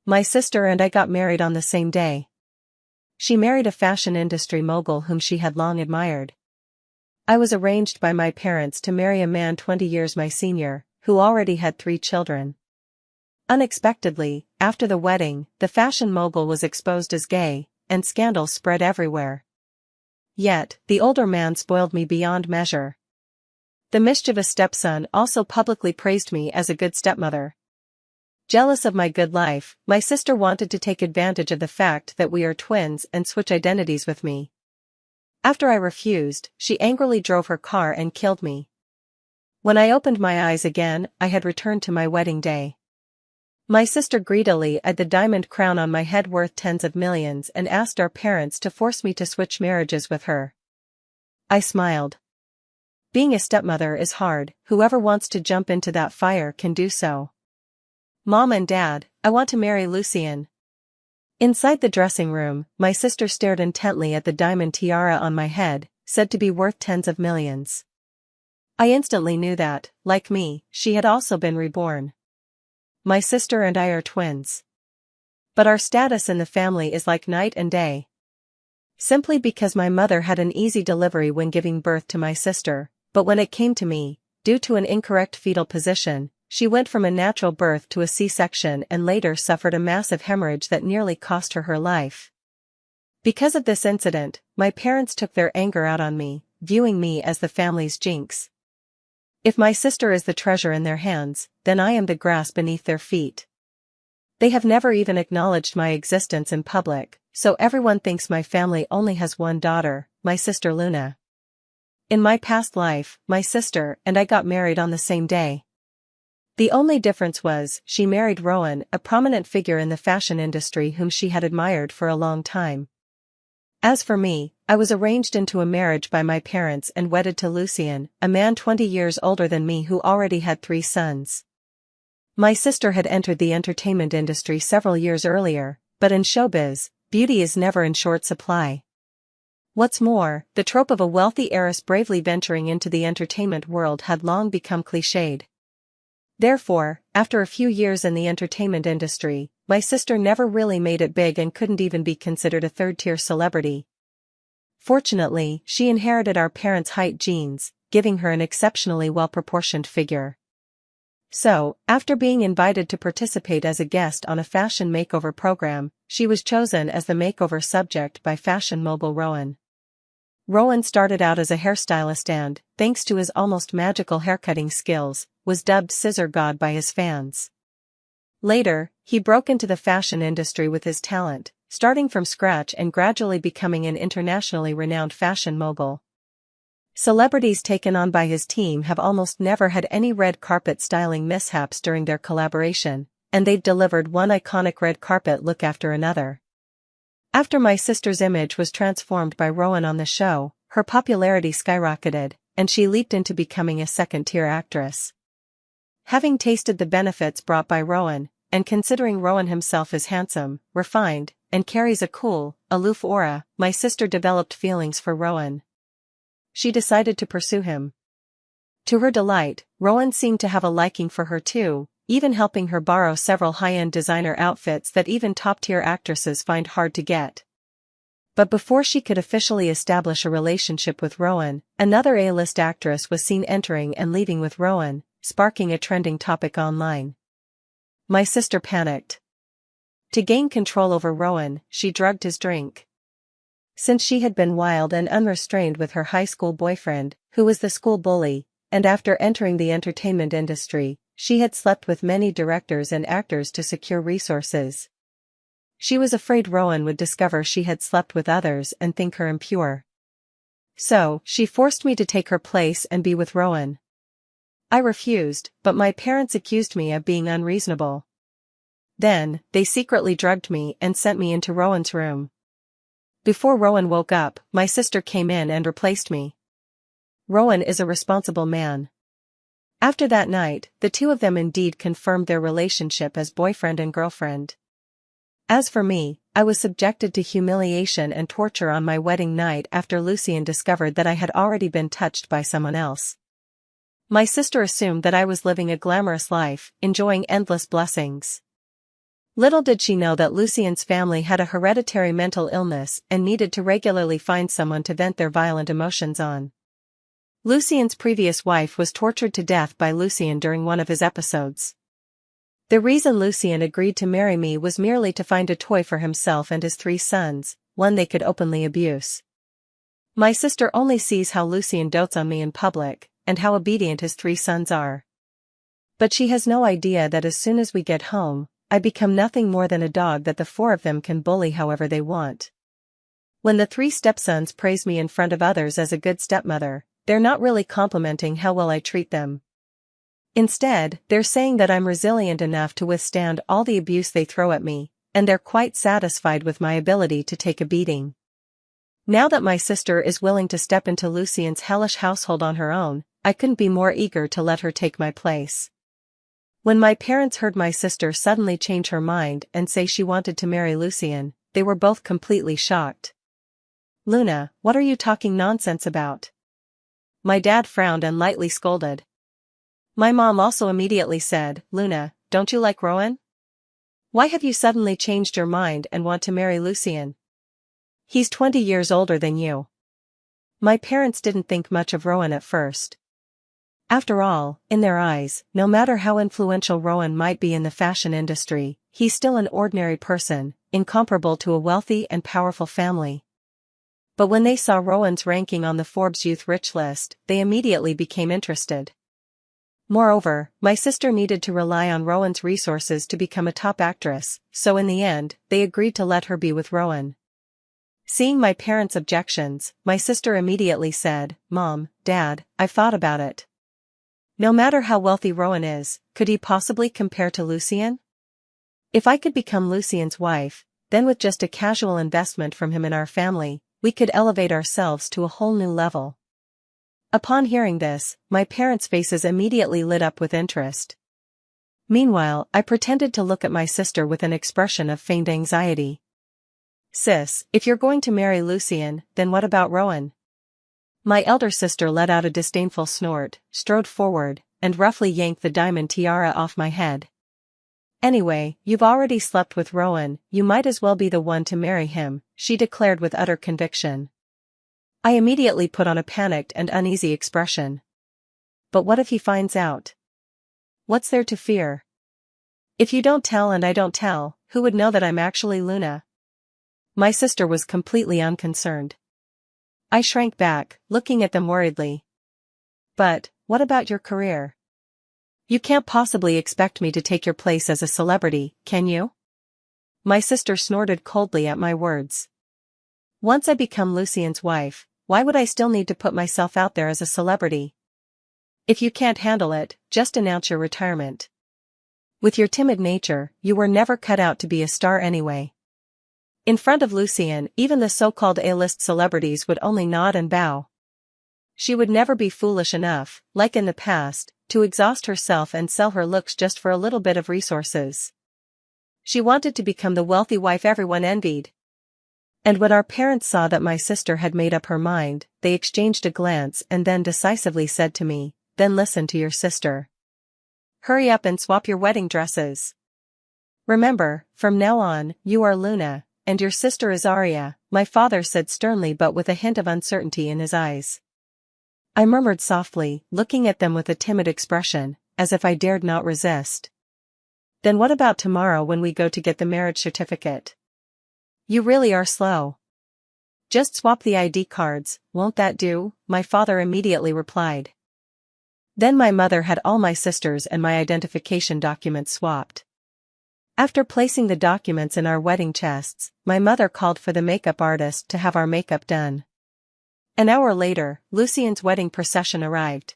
My sister and I got married on the same day. She married a fashion industry mogul whom she had long admired. I was arranged by my parents to marry a man 20 years my senior, who already had 3 children. Unexpectedly, after the wedding, the fashion mogul was exposed as gay, and scandals spread everywhere. Yet, the older man spoiled me beyond measure. The mischievous stepson also publicly praised me as a good stepmother. Jealous of my good life, my sister wanted to take advantage of the fact that we are twins and switch identities with me. After I refused, she angrily drove her car and killed me. When I opened my eyes again, I had returned to my wedding day. My sister greedily eyed the diamond crown on my head worth tens of millions and asked our parents to force me to switch marriages with her. I smiled. Being a stepmother is hard, whoever wants to jump into that fire can do so. Mom and Dad, I want to marry Lucien. Inside the dressing room, my sister stared intently at the diamond tiara on my head, said to be worth tens of millions. I instantly knew that, like me, she had also been reborn. My sister and I are twins. But our status in the family is like night and day. Simply because my mother had an easy delivery when giving birth to my sister, but when it came to me, due to an incorrect fetal position, she went from a natural birth to a C-section and later suffered a massive hemorrhage that nearly cost her life. Because of this incident, my parents took their anger out on me, viewing me as the family's jinx. If my sister is the treasure in their hands, then I am the grass beneath their feet. They have never even acknowledged my existence in public, so everyone thinks my family only has one daughter, my sister Luna. In my past life, my sister and I got married on the same day. The only difference was, she married Rowan, a prominent figure in the fashion industry whom she had admired for a long time. As for me, I was arranged into a marriage by my parents and wedded to Lucien, a man 20 years older than me who already had 3 sons. My sister had entered the entertainment industry several years earlier, but in showbiz, beauty is never in short supply. What's more, the trope of a wealthy heiress bravely venturing into the entertainment world had long become cliched. Therefore, after a few years in the entertainment industry, my sister never really made it big and couldn't even be considered a third-tier celebrity. Fortunately, she inherited our parents' height genes, giving her an exceptionally well-proportioned figure. So, after being invited to participate as a guest on a fashion makeover program, she was chosen as the makeover subject by fashion mogul Rowan. Rowan started out as a hairstylist and, thanks to his almost magical haircutting skills, was dubbed Scissor God by his fans. Later, he broke into the fashion industry with his talent, starting from scratch and gradually becoming an internationally renowned fashion mogul. Celebrities taken on by his team have almost never had any red carpet styling mishaps during their collaboration, and they've delivered one iconic red carpet look after another. After my sister's image was transformed by Rowan on the show, her popularity skyrocketed, and she leaped into becoming a second-tier actress. Having tasted the benefits brought by Rowan, and considering Rowan himself is handsome, refined, and carries a cool, aloof aura, my sister developed feelings for Rowan. She decided to pursue him. To her delight, Rowan seemed to have a liking for her too, even helping her borrow several high-end designer outfits that even top-tier actresses find hard to get. But before she could officially establish a relationship with Rowan, another A-list actress was seen entering and leaving with Rowan, sparking a trending topic online. My sister panicked. To gain control over Rowan, she drugged his drink. Since she had been wild and unrestrained with her high school boyfriend, who was the school bully, and after entering the entertainment industry, she had slept with many directors and actors to secure resources. She was afraid Rowan would discover she had slept with others and think her impure. So, she forced me to take her place and be with Rowan. I refused, but my parents accused me of being unreasonable. Then, they secretly drugged me and sent me into Rowan's room. Before Rowan woke up, my sister came in and replaced me. Rowan is a responsible man. After that night, the two of them indeed confirmed their relationship as boyfriend and girlfriend. As for me, I was subjected to humiliation and torture on my wedding night after Lucien discovered that I had already been touched by someone else. My sister assumed that I was living a glamorous life, enjoying endless blessings. Little did she know that Lucien's family had a hereditary mental illness and needed to regularly find someone to vent their violent emotions on. Lucien's previous wife was tortured to death by Lucien during one of his episodes. The reason Lucien agreed to marry me was merely to find a toy for himself and his 3 sons, one they could openly abuse. My sister only sees how Lucien dotes on me in public, and how obedient his 3 sons are. But she has no idea that as soon as we get home, I become nothing more than a dog that the 4 of them can bully however they want. When the 3 stepsons praise me in front of others as a good stepmother, they're not really complimenting how well I treat them. Instead, they're saying that I'm resilient enough to withstand all the abuse they throw at me, and they're quite satisfied with my ability to take a beating. Now that my sister is willing to step into Lucien's hellish household on her own, I couldn't be more eager to let her take my place. When my parents heard my sister suddenly change her mind and say she wanted to marry Lucien, they were both completely shocked. "Luna, what are you talking nonsense about?" My dad frowned and lightly scolded. My mom also immediately said, "Luna, don't you like Rowan? Why have you suddenly changed your mind and want to marry Lucien? He's 20 years older than you." My parents didn't think much of Rowan at first. After all, in their eyes, no matter how influential Rowan might be in the fashion industry, he's still an ordinary person, incomparable to a wealthy and powerful family. But when they saw Rowan's ranking on the Forbes Youth Rich list, they immediately became interested. Moreover, my sister needed to rely on Rowan's resources to become a top actress, so in the end, they agreed to let her be with Rowan. Seeing my parents' objections, my sister immediately said, "Mom, Dad, I've thought about it. No matter how wealthy Rowan is, could he possibly compare to Lucien? If I could become Lucien's wife, then with just a casual investment from him in our family, we could elevate ourselves to a whole new level." Upon hearing this, my parents' faces immediately lit up with interest. Meanwhile, I pretended to look at my sister with an expression of feigned anxiety. "Sis, if you're going to marry Lucien, then what about Rowan?" My elder sister let out a disdainful snort, strode forward, and roughly yanked the diamond tiara off my head. "Anyway, you've already slept with Rowan, you might as well be the one to marry him," she declared with utter conviction. I immediately put on a panicked and uneasy expression. "But what if he finds out? What's there to fear? If you don't tell and I don't tell, who would know that I'm actually Luna?" My sister was completely unconcerned. I shrank back, looking at them worriedly. "But, what about your career? You can't possibly expect me to take your place as a celebrity, can you?" My sister snorted coldly at my words. "Once I become Lucien's wife, why would I still need to put myself out there as a celebrity? If you can't handle it, just announce your retirement. With your timid nature, you were never cut out to be a star anyway." In front of Lucien, even the so-called A-list celebrities would only nod and bow. She would never be foolish enough, like in the past, to exhaust herself and sell her looks just for a little bit of resources. She wanted to become the wealthy wife everyone envied. And when our parents saw that my sister had made up her mind, they exchanged a glance and then decisively said to me, "Then listen to your sister. Hurry up and swap your wedding dresses. Remember, from now on, you are Luna, and your sister is Aria," my father said sternly but with a hint of uncertainty in his eyes. I murmured softly, looking at them with a timid expression, as if I dared not resist. "Then what about tomorrow when we go to get the marriage certificate? You really are slow. Just swap the ID cards, won't that do?" my father immediately replied. Then my mother had all my sisters and my identification documents swapped. After placing the documents in our wedding chests, my mother called for the makeup artist to have our makeup done. An hour later, Lucien's wedding procession arrived.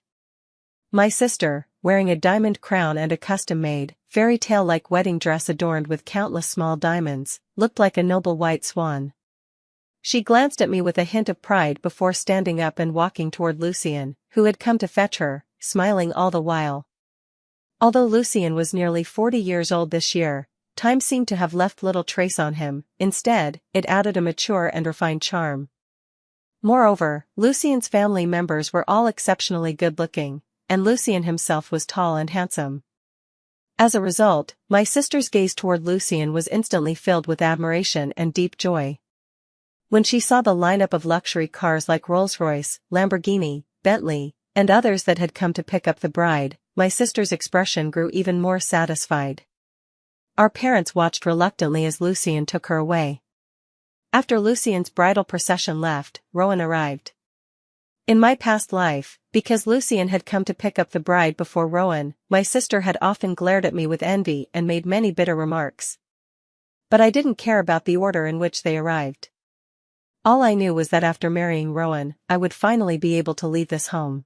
My sister, wearing a diamond crown and a custom-made, fairy tale-like wedding dress adorned with countless small diamonds, looked like a noble white swan. She glanced at me with a hint of pride before standing up and walking toward Lucien, who had come to fetch her, smiling all the while. Although Lucien was nearly 40 years old this year, time seemed to have left little trace on him. Instead, it added a mature and refined charm. Moreover, Lucien's family members were all exceptionally good-looking, and Lucien himself was tall and handsome. As a result, my sister's gaze toward Lucien was instantly filled with admiration and deep joy. When she saw the lineup of luxury cars like Rolls-Royce, Lamborghini, Bentley, and others that had come to pick up the bride, my sister's expression grew even more satisfied. Our parents watched reluctantly as Lucien took her away. After Lucien's bridal procession left, Rowan arrived. In my past life, because Lucien had come to pick up the bride before Rowan, my sister had often glared at me with envy and made many bitter remarks. But I didn't care about the order in which they arrived. All I knew was that after marrying Rowan, I would finally be able to leave this home.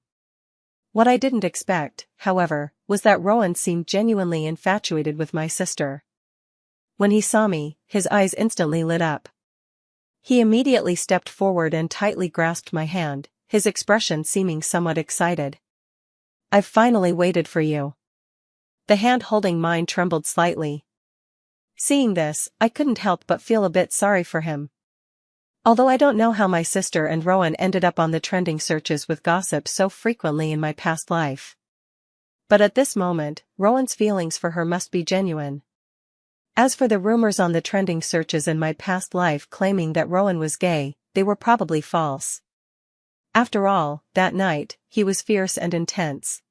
What I didn't expect, however, was that Rowan seemed genuinely infatuated with my sister. When he saw me, his eyes instantly lit up. He immediately stepped forward and tightly grasped my hand, his expression seeming somewhat excited. "I've finally waited for you." The hand holding mine trembled slightly. Seeing this, I couldn't help but feel a bit sorry for him. Although I don't know how my sister and Rowan ended up on the trending searches with gossip so frequently in my past life. But at this moment, Rowan's feelings for her must be genuine. As for the rumors on the trending searches in my past life claiming that Rowan was gay, they were probably false. After all, that night, he was fierce and intense.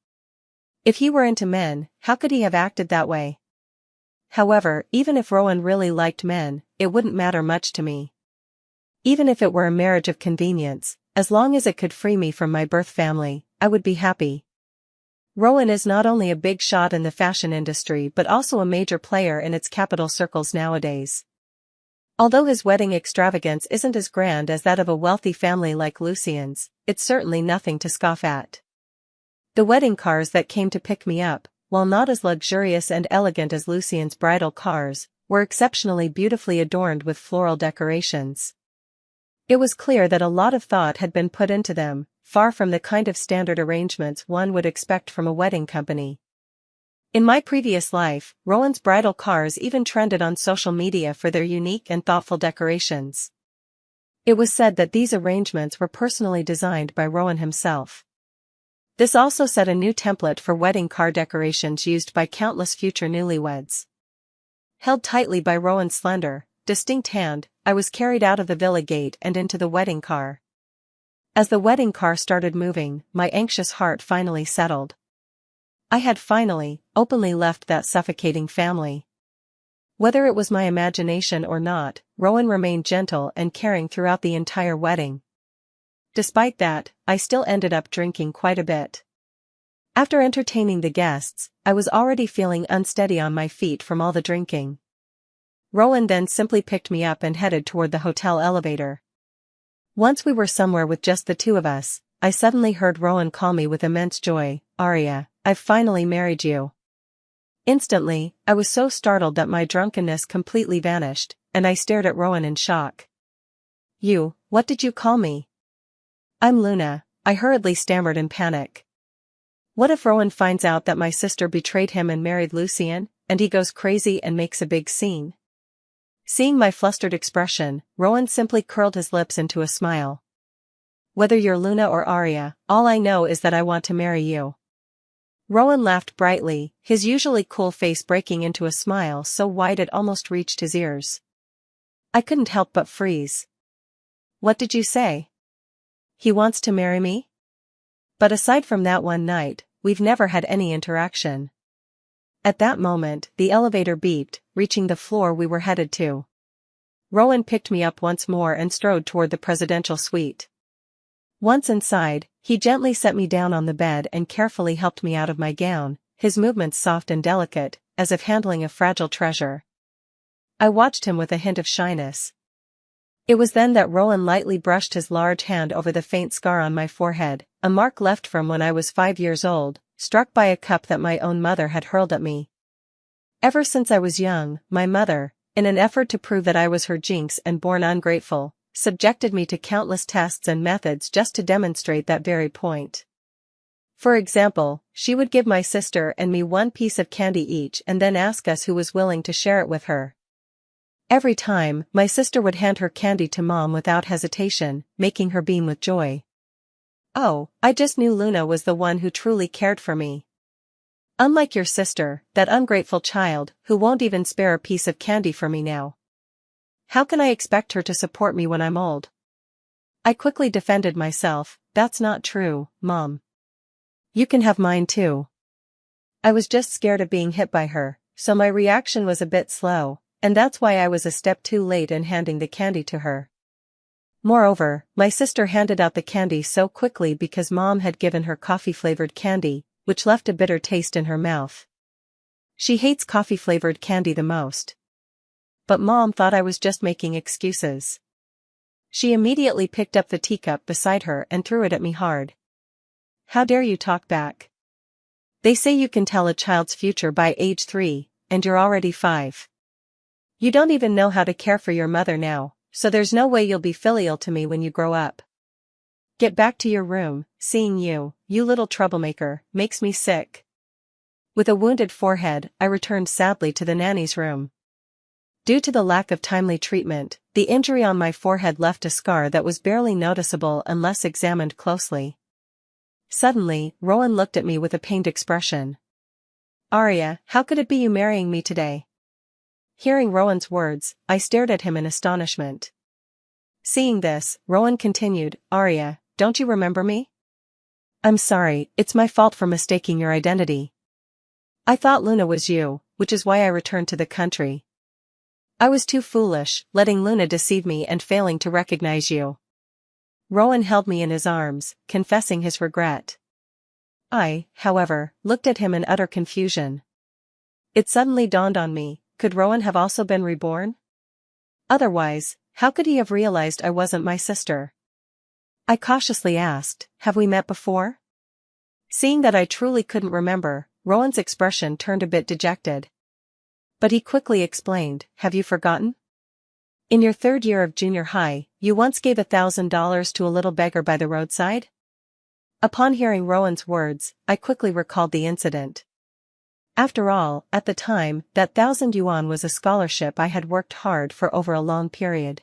If he were into men, how could he have acted that way? However, even if Rowan really liked men, it wouldn't matter much to me. Even if it were a marriage of convenience, as long as it could free me from my birth family, I would be happy. Rowan is not only a big shot in the fashion industry but also a major player in its capital circles nowadays. Although his wedding extravagance isn't as grand as that of a wealthy family like Lucien's, it's certainly nothing to scoff at. The wedding cars that came to pick me up, while not as luxurious and elegant as Lucien's bridal cars, were exceptionally beautifully adorned with floral decorations. It was clear that a lot of thought had been put into them, far from the kind of standard arrangements one would expect from a wedding company. In my previous life, Rowan's bridal cars even trended on social media for their unique and thoughtful decorations. It was said that these arrangements were personally designed by Rowan himself. This also set a new template for wedding car decorations used by countless future newlyweds. Held tightly by Rowan's slender, distinct hand, I was carried out of the villa gate and into the wedding car. As the wedding car started moving, my anxious heart finally settled. I had finally, openly left that suffocating family. Whether it was my imagination or not, Rowan remained gentle and caring throughout the entire wedding. Despite that, I still ended up drinking quite a bit. After entertaining the guests, I was already feeling unsteady on my feet from all the drinking. Rowan then simply picked me up and headed toward the hotel elevator. Once we were somewhere with just the two of us, I suddenly heard Rowan call me with immense joy, "Aria, I've finally married you." Instantly, I was so startled that my drunkenness completely vanished, and I stared at Rowan in shock. What did you call me?" "I'm Luna," I hurriedly stammered in panic. What if Rowan finds out that my sister betrayed him and married Lucien, and he goes crazy and makes a big scene? Seeing my flustered expression, Rowan simply curled his lips into a smile. "Whether you're Luna or Aria, all I know is that I want to marry you." Rowan laughed brightly, his usually cool face breaking into a smile so wide it almost reached his ears. I couldn't help but freeze. "What did you say? He wants to marry me?" But aside from that one night, we've never had any interaction. At that moment, the elevator beeped, reaching the floor we were headed to. Rowan picked me up once more and strode toward the presidential suite. Once inside, he gently set me down on the bed and carefully helped me out of my gown, his movements soft and delicate, as if handling a fragile treasure. I watched him with a hint of shyness. It was then that Rowan lightly brushed his large hand over the faint scar on my forehead, a mark left from when I was 5 years old, struck by a cup that my own mother had hurled at me. Ever since I was young, my mother, in an effort to prove that I was her jinx and born ungrateful, subjected me to countless tests and methods just to demonstrate that very point. For example, she would give my sister and me one piece of candy each and then ask us who was willing to share it with her. Every time, my sister would hand her candy to Mom without hesitation, making her beam with joy. Oh, I just knew Luna was the one who truly cared for me. Unlike your sister, that ungrateful child, who won't even spare a piece of candy for me now. How can I expect her to support me when I'm old? I quickly defended myself. That's not true, Mom. You can have mine too. I was just scared of being hit by her, so my reaction was a bit slow, and that's why I was a step too late in handing the candy to her. Moreover, my sister handed out the candy so quickly because Mom had given her coffee-flavored candy, which left a bitter taste in her mouth. She hates coffee-flavored candy the most. But Mom thought I was just making excuses. She immediately picked up the teacup beside her and threw it at me hard. How dare you talk back? They say you can tell a child's future by age 3, and you're already 5. You don't even know how to care for your mother now, so there's no way you'll be filial to me when you grow up. Get back to your room. Seeing you little troublemaker, makes me sick. With a wounded forehead, I returned sadly to the nanny's room. Due to the lack of timely treatment, the injury on my forehead left a scar that was barely noticeable unless examined closely. Suddenly, Rowan looked at me with a pained expression. Arya, how could it be you marrying me today? Hearing Rowan's words, I stared at him in astonishment. Seeing this, Rowan continued, Arya, don't you remember me? I'm sorry, it's my fault for mistaking your identity. I thought Luna was you, which is why I returned to the country. I was too foolish, letting Luna deceive me and failing to recognize you. Rowan held me in his arms, confessing his regret. I, however, looked at him in utter confusion. It suddenly dawned on me, could Rowan have also been reborn? Otherwise, how could he have realized I wasn't my sister? I cautiously asked, have we met before? Seeing that I truly couldn't remember, Rowan's expression turned a bit dejected. But he quickly explained, have you forgotten? In your 3rd year of junior high, you once gave $1,000 to a little beggar by the roadside? Upon hearing Rowan's words, I quickly recalled the incident. After all, at the time, that 1,000 yuan was a scholarship I had worked hard for over a long period.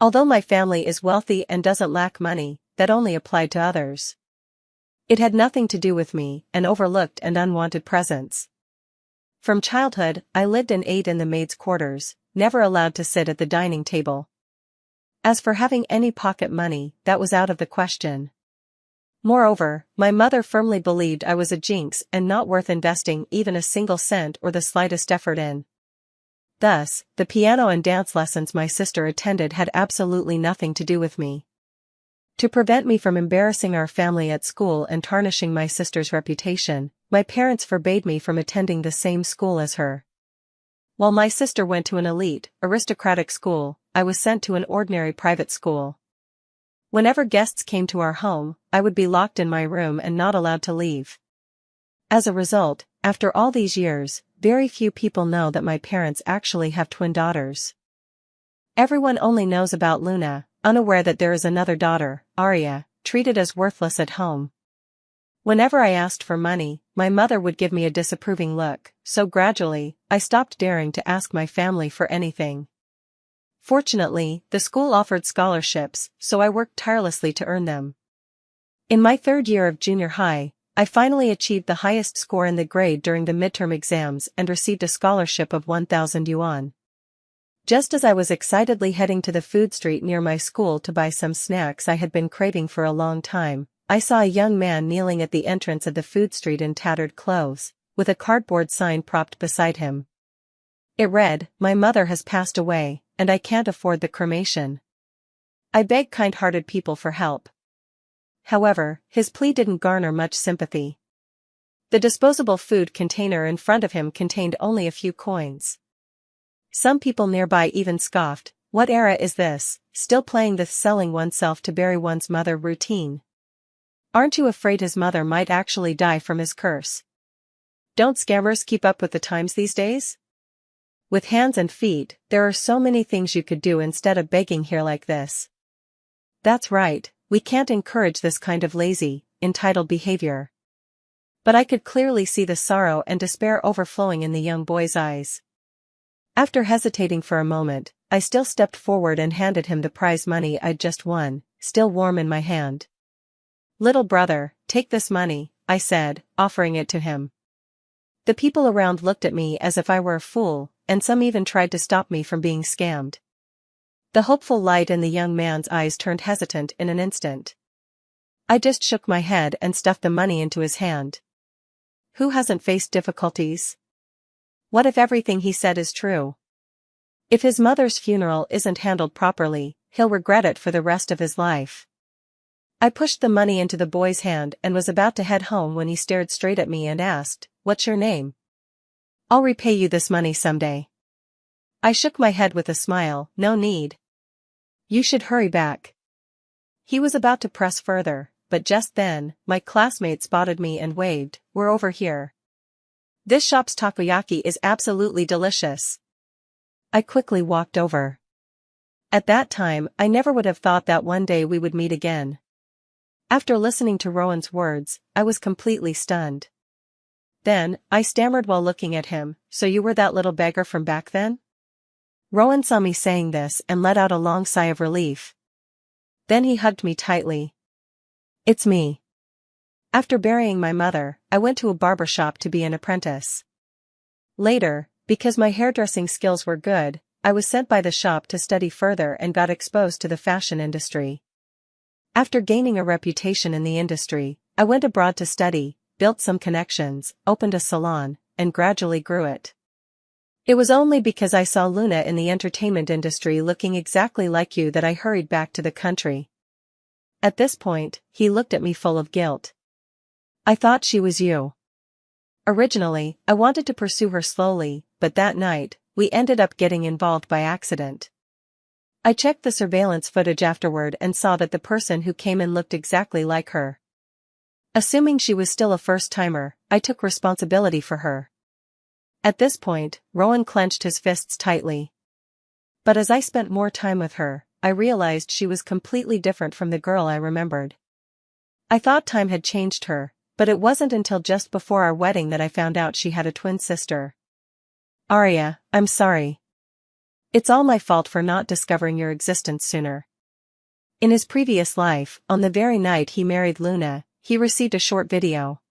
Although my family is wealthy and doesn't lack money, that only applied to others. It had nothing to do with me, an overlooked and unwanted presence. From childhood, I lived and ate in the maids' quarters, never allowed to sit at the dining table. As for having any pocket money, that was out of the question. Moreover, my mother firmly believed I was a jinx and not worth investing even a single cent or the slightest effort in. Thus, the piano and dance lessons my sister attended had absolutely nothing to do with me. To prevent me from embarrassing our family at school and tarnishing my sister's reputation, my parents forbade me from attending the same school as her. While my sister went to an elite, aristocratic school, I was sent to an ordinary private school. Whenever guests came to our home, I would be locked in my room and not allowed to leave. As a result, after all these years, very few people know that my parents actually have twin daughters. Everyone only knows about Luna, unaware that there is another daughter, Arya, treated as worthless at home. Whenever I asked for money, my mother would give me a disapproving look, so gradually, I stopped daring to ask my family for anything. Fortunately, the school offered scholarships, so I worked tirelessly to earn them. In my 3rd year of junior high, I finally achieved the highest score in the grade during the midterm exams and received a scholarship of 1,000 yuan. Just as I was excitedly heading to the food street near my school to buy some snacks I had been craving for a long time, I saw a young man kneeling at the entrance of the food street in tattered clothes, with a cardboard sign propped beside him. It read, "My mother has passed away, and I can't afford the cremation. I beg kind-hearted people for help." However, his plea didn't garner much sympathy. The disposable food container in front of him contained only a few coins. Some people nearby even scoffed, "What era is this, still playing the selling oneself to bury one's mother routine? Aren't you afraid his mother might actually die from his curse? Don't scammers keep up with the times these days? With hands and feet, there are so many things you could do instead of begging here like this." That's right, we can't encourage this kind of lazy, entitled behavior. But I could clearly see the sorrow and despair overflowing in the young boy's eyes. After hesitating for a moment, I still stepped forward and handed him the prize money I'd just won, still warm in my hand. "Little brother, take this money," I said, offering it to him. The people around looked at me as if I were a fool, and some even tried to stop me from being scammed. The hopeful light in the young man's eyes turned hesitant in an instant. I just shook my head and stuffed the money into his hand. Who hasn't faced difficulties? What if everything he said is true? If his mother's funeral isn't handled properly, he'll regret it for the rest of his life. I pushed the money into the boy's hand and was about to head home when he stared straight at me and asked, "What's your name?" "I'll repay you this money someday." I shook my head with a smile. "No need. You should hurry back." He was about to press further, but just then, my classmate spotted me and waved, "We're over here. This shop's takoyaki is absolutely delicious." I quickly walked over. At that time, I never would have thought that one day we would meet again. After listening to Rowan's words, I was completely stunned. Then, I stammered while looking at him, "So you were that little beggar from back then?" Rowan saw me saying this and let out a long sigh of relief. Then he hugged me tightly. "It's me." After burying my mother, I went to a barber shop to be an apprentice. Later, because my hairdressing skills were good, I was sent by the shop to study further and got exposed to the fashion industry. After gaining a reputation in the industry, I went abroad to study, built some connections, opened a salon, and gradually grew it. It was only because I saw Luna in the entertainment industry looking exactly like you that I hurried back to the country. At this point, he looked at me full of guilt. "I thought she was you." Originally, I wanted to pursue her slowly, but that night, we ended up getting involved by accident. I checked the surveillance footage afterward and saw that the person who came in looked exactly like her. Assuming she was still a first-timer, I took responsibility for her. At this point, Rowan clenched his fists tightly. But as I spent more time with her, I realized she was completely different from the girl I remembered. I thought time had changed her, but it wasn't until just before our wedding that I found out she had a twin sister. "Arya, I'm sorry. It's all my fault for not discovering your existence sooner." In his previous life, on the very night he married Luna, he received a short video.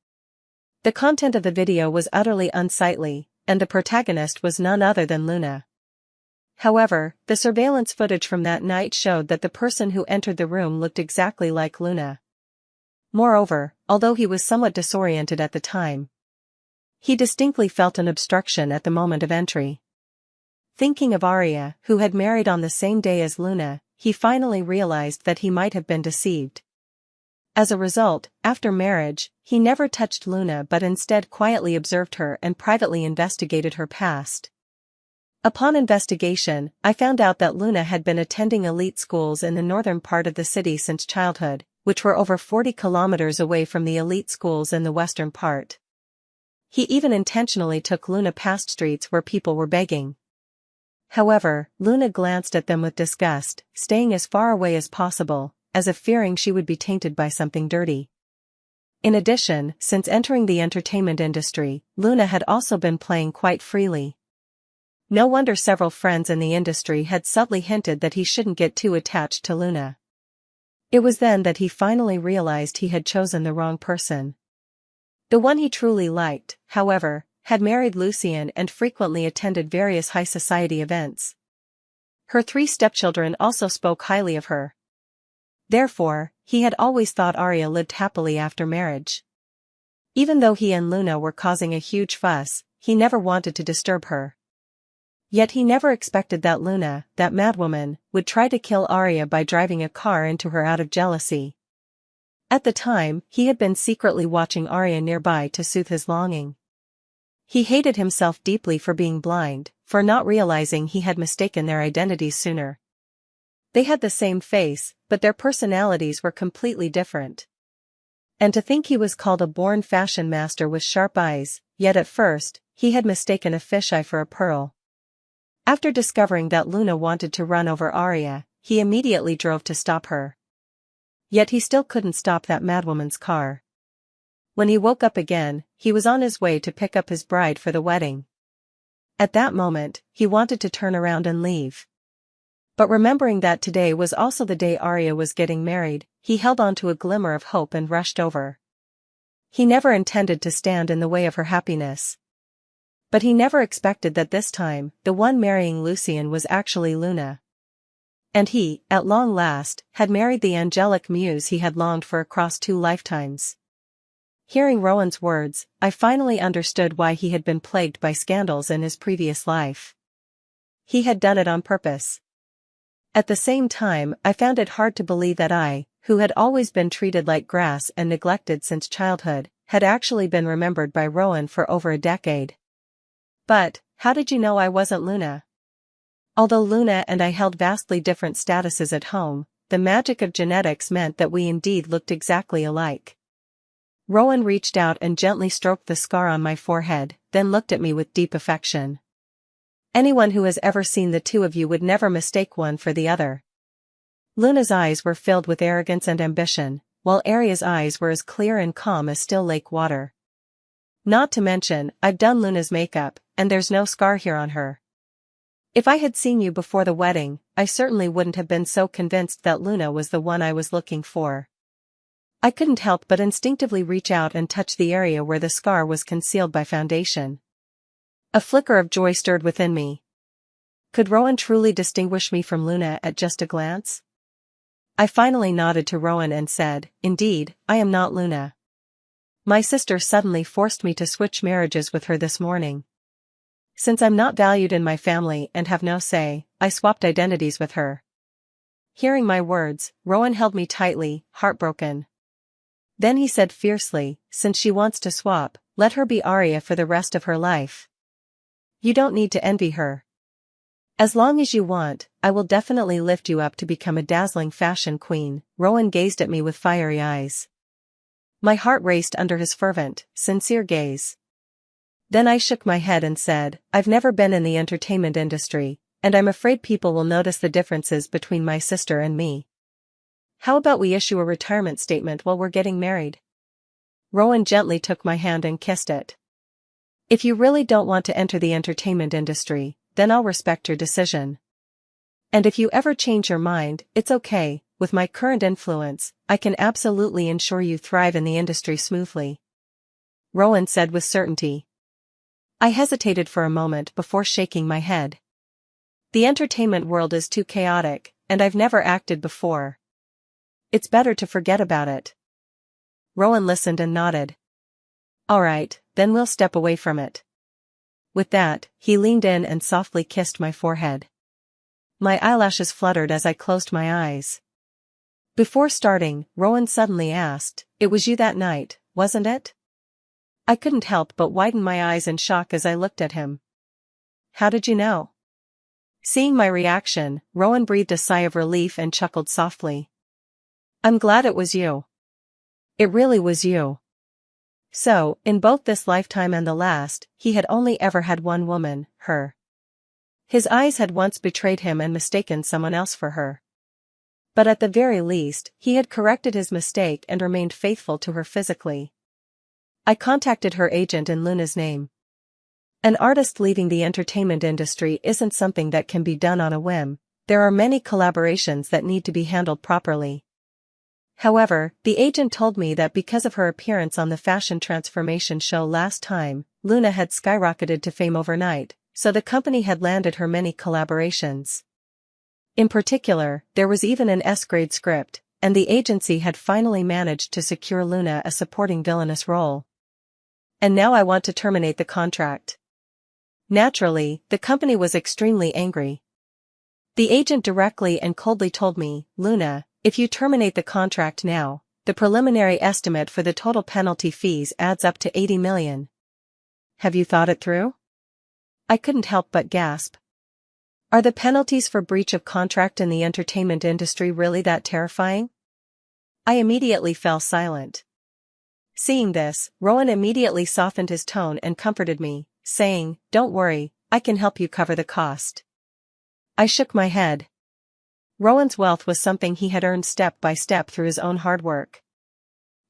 The content of the video was utterly unsightly, and the protagonist was none other than Luna. However, the surveillance footage from that night showed that the person who entered the room looked exactly like Luna. Moreover, although he was somewhat disoriented at the time, he distinctly felt an obstruction at the moment of entry. Thinking of Arya, who had married on the same day as Luna, he finally realized that he might have been deceived. As a result, after marriage, he never touched Luna but instead quietly observed her and privately investigated her past. Upon investigation, I found out that Luna had been attending elite schools in the northern part of the city since childhood, which were over 40 kilometers away from the elite schools in the western part. He even intentionally took Luna past streets where people were begging. However, Luna glanced at them with disgust, staying as far away as possible, as if fearing she would be tainted by something dirty. In addition, since entering the entertainment industry, Luna had also been playing quite freely. No wonder several friends in the industry had subtly hinted that he shouldn't get too attached to Luna. It was then that he finally realized he had chosen the wrong person. The one he truly liked, however, had married Lucien and frequently attended various high society events. Her 3 stepchildren also spoke highly of her. Therefore, he had always thought Arya lived happily after marriage. Even though he and Luna were causing a huge fuss, he never wanted to disturb her. Yet he never expected that Luna, that madwoman, would try to kill Arya by driving a car into her out of jealousy. At the time, he had been secretly watching Arya nearby to soothe his longing. He hated himself deeply for being blind, for not realizing he had mistaken their identities sooner. They had the same face, but their personalities were completely different. And to think he was called a born fashion master with sharp eyes, yet at first, he had mistaken a fisheye for a pearl. After discovering that Luna wanted to run over Arya, he immediately drove to stop her. Yet he still couldn't stop that madwoman's car. When he woke up again, he was on his way to pick up his bride for the wedding. At that moment, he wanted to turn around and leave. But remembering that today was also the day Arya was getting married, he held on to a glimmer of hope and rushed over. He never intended to stand in the way of her happiness. But he never expected that this time, the one marrying Lucien was actually Luna. And he, at long last, had married the angelic muse he had longed for across 2 lifetimes. Hearing Rowan's words, I finally understood why he had been plagued by scandals in his previous life. He had done it on purpose. At the same time, I found it hard to believe that I, who had always been treated like grass and neglected since childhood, had actually been remembered by Rowan for over a decade. But, how did you know I wasn't Luna? Although Luna and I held vastly different statuses at home, the magic of genetics meant that we indeed looked exactly alike. Rowan reached out and gently stroked the scar on my forehead, then looked at me with deep affection. Anyone who has ever seen the two of you would never mistake one for the other. Luna's eyes were filled with arrogance and ambition, while Aria's eyes were as clear and calm as still lake water. Not to mention, I've done Luna's makeup, and there's no scar here on her. If I had seen you before the wedding, I certainly wouldn't have been so convinced that Luna was the one I was looking for. I couldn't help but instinctively reach out and touch the area where the scar was concealed by foundation. A flicker of joy stirred within me. Could Rowan truly distinguish me from Luna at just a glance? I finally nodded to Rowan and said, "Indeed, I am not Luna. My sister suddenly forced me to switch marriages with her this morning. Since I'm not valued in my family and have no say, I swapped identities with her." Hearing my words, Rowan held me tightly, heartbroken. Then he said fiercely, "Since she wants to swap, let her be Aria for the rest of her life. You don't need to envy her. As long as you want, I will definitely lift you up to become a dazzling fashion queen." Rowan gazed at me with fiery eyes. My heart raced under his fervent, sincere gaze. Then I shook my head and said, "I've never been in the entertainment industry, and I'm afraid people will notice the differences between my sister and me. How about we issue a retirement statement while we're getting married?" Rowan gently took my hand and kissed it. "If you really don't want to enter the entertainment industry, then I'll respect your decision. And if you ever change your mind, it's okay. With my current influence, I can absolutely ensure you thrive in the industry smoothly," Rowan said with certainty. I hesitated for a moment before shaking my head. The entertainment world is too chaotic, and I've never acted before. It's better to forget about it. Rowan listened and nodded. "All right, then we'll step away from it." With that, he leaned in and softly kissed my forehead. My eyelashes fluttered as I closed my eyes. Before starting, Rowan suddenly asked, "It was you that night, wasn't it?" I couldn't help but widen my eyes in shock as I looked at him. "How did you know?" Seeing my reaction, Rowan breathed a sigh of relief and chuckled softly. "I'm glad it was you. It really was you." So, in both this lifetime and the last, he had only ever had one woman, her. His eyes had once betrayed him and mistaken someone else for her. But at the very least, he had corrected his mistake and remained faithful to her physically. I contacted her agent in Luna's name. An artist leaving the entertainment industry isn't something that can be done on a whim. There are many collaborations that need to be handled properly. However, the agent told me that because of her appearance on the fashion transformation show last time, Luna had skyrocketed to fame overnight, so the company had landed her many collaborations. In particular, there was even an S-grade script, and the agency had finally managed to secure Luna a supporting villainous role. And now I want to terminate the contract. Naturally, the company was extremely angry. The agent directly and coldly told me, "Luna, if you terminate the contract now, the preliminary estimate for the total penalty fees adds up to 80 million. Have you thought it through?" I couldn't help but gasp. Are the penalties for breach of contract in the entertainment industry really that terrifying? I immediately fell silent. Seeing this, Rowan immediately softened his tone and comforted me, saying, "Don't worry, I can help you cover the cost." I shook my head. Rowan's wealth was something he had earned step by step through his own hard work.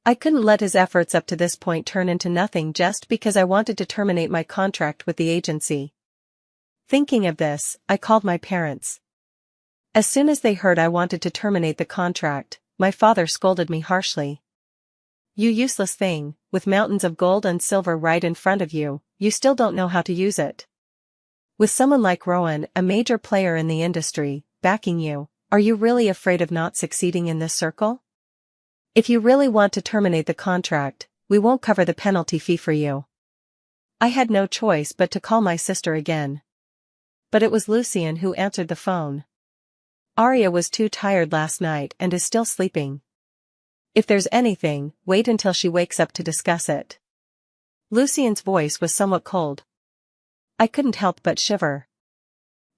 I couldn't let his efforts up to this point turn into nothing just because I wanted to terminate my contract with the agency. Thinking of this, I called my parents. As soon as they heard I wanted to terminate the contract, my father scolded me harshly. "You useless thing, with mountains of gold and silver right in front of you, you still don't know how to use it. With someone like Rowan, a major player in the industry, backing you, are you really afraid of not succeeding in this circle? If you really want to terminate the contract, we won't cover the penalty fee for you. I had no choice but to call my sister again. But it was Lucien who answered the phone. Arya was too tired last night and is still sleeping. If there's anything, wait until she wakes up to discuss it. Lucien's voice was somewhat cold. I couldn't help but shiver.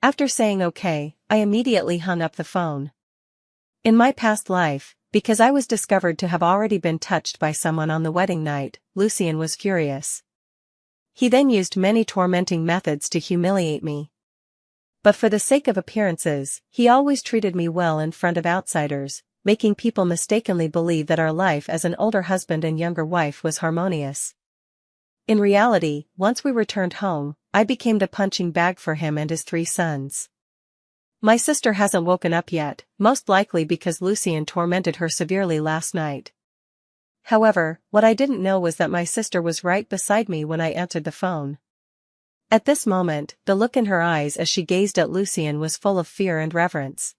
After saying okay, I immediately hung up the phone. In my past life, because I was discovered to have already been touched by someone on the wedding night, Lucien was furious. He then used many tormenting methods to humiliate me. But for the sake of appearances, he always treated me well in front of outsiders, making people mistakenly believe that our life as an older husband and younger wife was harmonious. In reality, once we returned home, I became the punching bag for him and his 3 sons. My sister hasn't woken up yet, most likely because Lucien tormented her severely last night. However, what I didn't know was that my sister was right beside me when I answered the phone. At this moment, the look in her eyes as she gazed at Lucien was full of fear and reverence.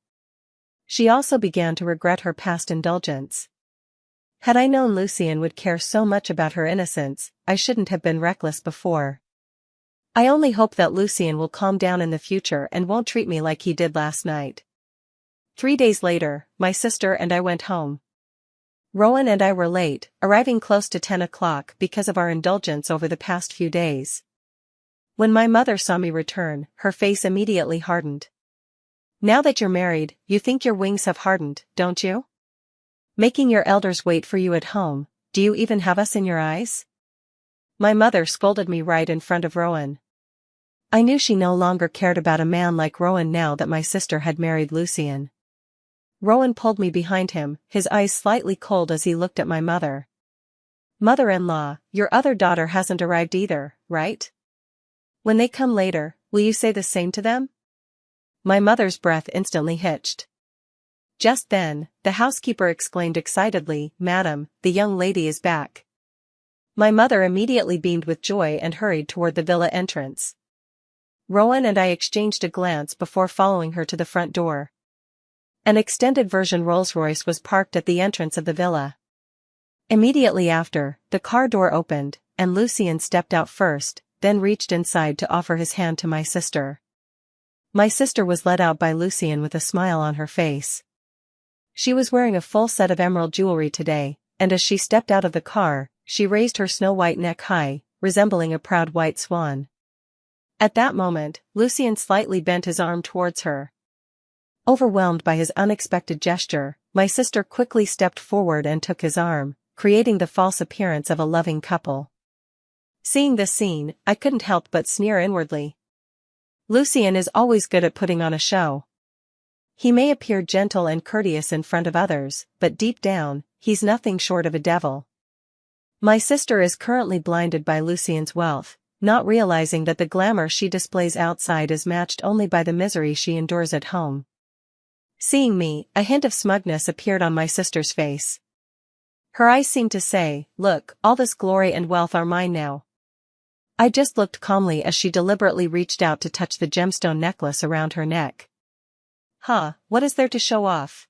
She also began to regret her past indulgence. Had I known Lucien would care so much about her innocence, I shouldn't have been reckless before. I only hope that Lucien will calm down in the future and won't treat me like he did last night. 3 days later, my sister and I went home. Rowan and I were late, arriving close to 10 o'clock because of our indulgence over the past few days. When my mother saw me return, her face immediately hardened. Now that you're married, you think your wings have hardened, don't you? Making your elders wait for you at home, do you even have us in your eyes? My mother scolded me right in front of Rowan. I knew she no longer cared about a man like Rowan now that my sister had married Lucien. Rowan pulled me behind him, his eyes slightly cold as he looked at my mother. Mother-in-law, your other daughter hasn't arrived either, right? When they come later, will you say the same to them? My mother's breath instantly hitched. Just then, the housekeeper exclaimed excitedly, "Madam, the young lady is back." My mother immediately beamed with joy and hurried toward the villa entrance. Rowan and I exchanged a glance before following her to the front door. An extended version Rolls-Royce was parked at the entrance of the villa. Immediately after, the car door opened, and Lucien stepped out first, then reached inside to offer his hand to my sister. My sister was led out by Lucien with a smile on her face. She was wearing a full set of emerald jewelry today, and as she stepped out of the car, she raised her snow-white neck high, resembling a proud white swan. At that moment, Lucien slightly bent his arm towards her. Overwhelmed by his unexpected gesture, my sister quickly stepped forward and took his arm, creating the false appearance of a loving couple. Seeing this scene, I couldn't help but sneer inwardly. Lucien is always good at putting on a show. He may appear gentle and courteous in front of others, but deep down, he's nothing short of a devil. My sister is currently blinded by Lucien's wealth, not realizing that the glamour she displays outside is matched only by the misery she endures at home. Seeing me, a hint of smugness appeared on my sister's face. Her eyes seemed to say, "Look, all this glory and wealth are mine now." I just looked calmly as she deliberately reached out to touch the gemstone necklace around her neck. What is there to show off?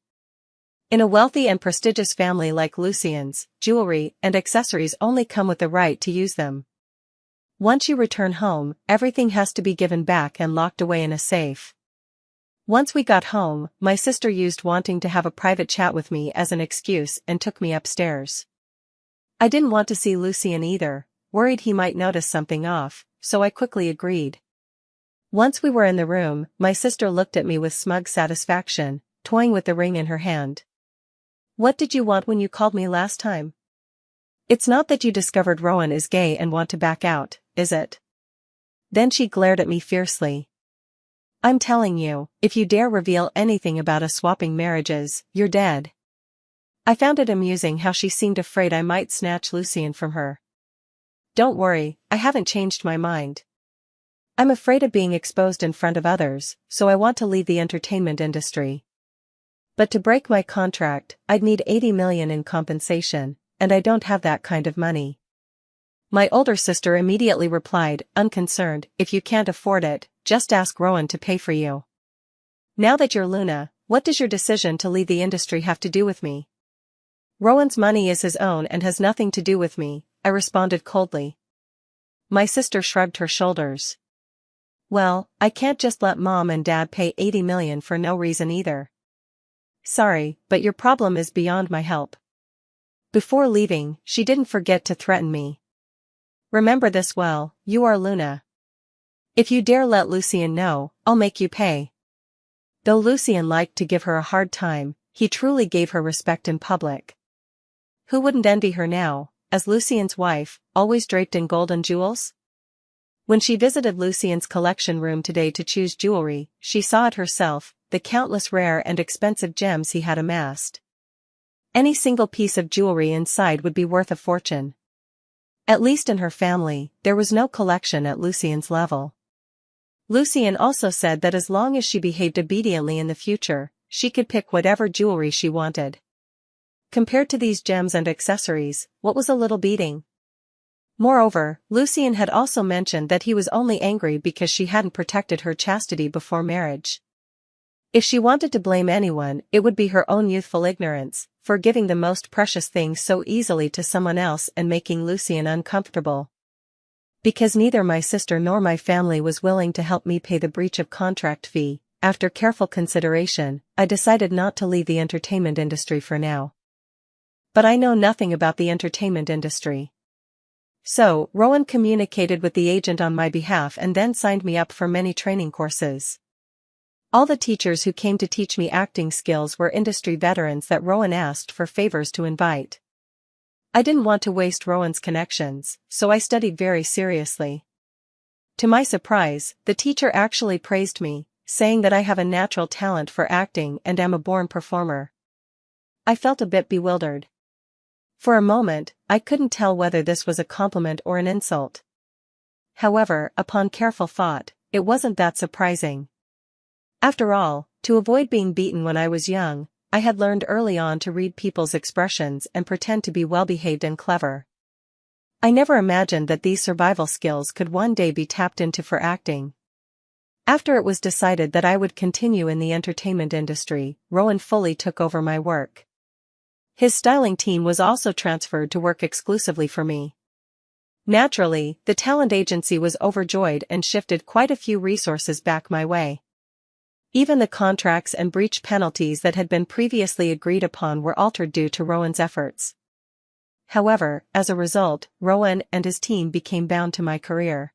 In a wealthy and prestigious family like Lucien's, jewelry and accessories only come with the right to use them. Once you return home, everything has to be given back and locked away in a safe. Once we got home, my sister used wanting to have a private chat with me as an excuse and took me upstairs. I didn't want to see Lucien either, worried he might notice something off, so I quickly agreed. Once we were in the room, my sister looked at me with smug satisfaction, toying with the ring in her hand. "What did you want when you called me last time? It's not that you discovered Rowan is gay and want to back out, is it?" Then she glared at me fiercely. "I'm telling you, if you dare reveal anything about us swapping marriages, you're dead." I found it amusing how she seemed afraid I might snatch Lucien from her. "Don't worry, I haven't changed my mind. I'm afraid of being exposed in front of others, so I want to leave the entertainment industry. But to break my contract, I'd need 80 million in compensation, and I don't have that kind of money." My older sister immediately replied, unconcerned, if you can't afford it, just ask Rowan to pay for you. Now that you're Luna, what does your decision to leave the industry have to do with me? Rowan's money is his own and has nothing to do with me, I responded coldly. My sister shrugged her shoulders. Well, I can't just let Mom and Dad pay $80 million for no reason either. Sorry, but your problem is beyond my help. Before leaving, she didn't forget to threaten me. Remember this well, you are Luna. If you dare let Lucien know, I'll make you pay. Though Lucien liked to give her a hard time, he truly gave her respect in public. Who wouldn't envy her now, as Lucien's wife, always draped in gold and jewels? When she visited Lucien's collection room today to choose jewelry, she saw it herself, the countless rare and expensive gems he had amassed. Any single piece of jewelry inside would be worth a fortune. At least in her family, there was no collection at Lucien's level. Lucien also said that as long as she behaved obediently in the future, she could pick whatever jewelry she wanted. Compared to these gems and accessories, what was a little beating? Moreover, Lucien had also mentioned that he was only angry because she hadn't protected her chastity before marriage. If she wanted to blame anyone, it would be her own youthful ignorance, for giving the most precious things so easily to someone else and making Lucien uncomfortable. Because neither my sister nor my family was willing to help me pay the breach of contract fee, after careful consideration, I decided not to leave the entertainment industry for now. But I know nothing about the entertainment industry. So, Rowan communicated with the agent on my behalf and then signed me up for many training courses. All the teachers who came to teach me acting skills were industry veterans that Rowan asked for favors to invite. I didn't want to waste Rowan's connections, so I studied very seriously. To my surprise, the teacher actually praised me, saying that I have a natural talent for acting and am a born performer. I felt a bit bewildered. For a moment, I couldn't tell whether this was a compliment or an insult. However, upon careful thought, it wasn't that surprising. After all, to avoid being beaten when I was young, I had learned early on to read people's expressions and pretend to be well-behaved and clever. I never imagined that these survival skills could one day be tapped into for acting. After it was decided that I would continue in the entertainment industry, Rowan fully took over my work. His styling team was also transferred to work exclusively for me. Naturally, the talent agency was overjoyed and shifted quite a few resources back my way. Even the contracts and breach penalties that had been previously agreed upon were altered due to Rowan's efforts. However, as a result, Rowan and his team became bound to my career.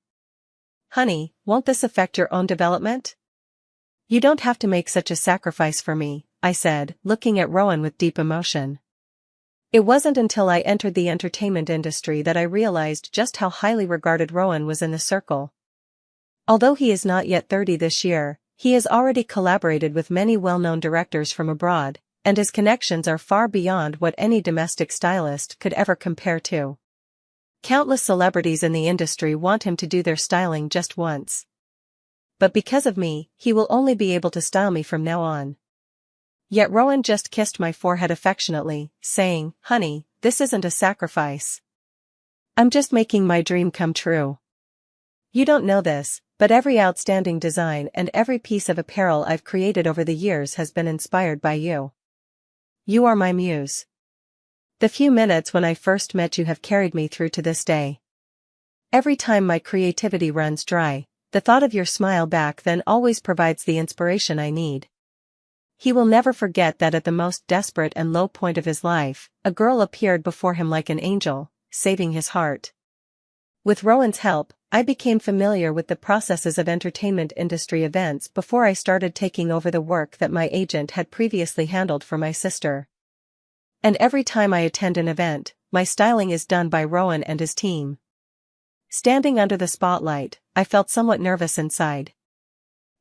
Honey, won't this affect your own development? You don't have to make such a sacrifice for me, I said, looking at Rowan with deep emotion. It wasn't until I entered the entertainment industry that I realized just how highly regarded Rowan was in the circle. Although he is not yet 30 this year, he has already collaborated with many well-known directors from abroad, and his connections are far beyond what any domestic stylist could ever compare to. Countless celebrities in the industry want him to do their styling just once. But because of me, he will only be able to style me from now on. Yet Rowan just kissed my forehead affectionately, saying, "Honey, this isn't a sacrifice. I'm just making my dream come true. You don't know this, but every outstanding design and every piece of apparel I've created over the years has been inspired by you. You are my muse. The few minutes when I first met you have carried me through to this day. Every time my creativity runs dry, the thought of your smile back then always provides the inspiration I need." He will never forget that at the most desperate and low point of his life, a girl appeared before him like an angel, saving his heart. With Rowan's help, I became familiar with the processes of entertainment industry events before I started taking over the work that my agent had previously handled for my sister. And every time I attend an event, my styling is done by Rowan and his team. Standing under the spotlight, I felt somewhat nervous inside.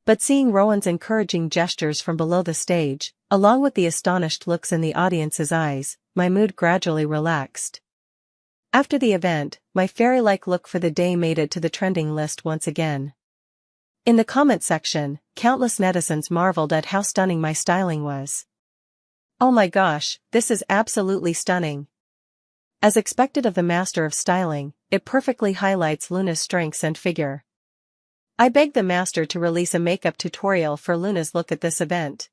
But seeing Rowan's encouraging gestures from below the stage, along with the astonished looks in the audience's eyes, my mood gradually relaxed. After the event, my fairy-like look for the day made it to the trending list once again. In the comment section, countless netizens marveled at how stunning my styling was. "Oh my gosh, this is absolutely stunning. As expected of the master of styling, it perfectly highlights Luna's strengths and figure. I begged the master to release a makeup tutorial for Luna's look at this event.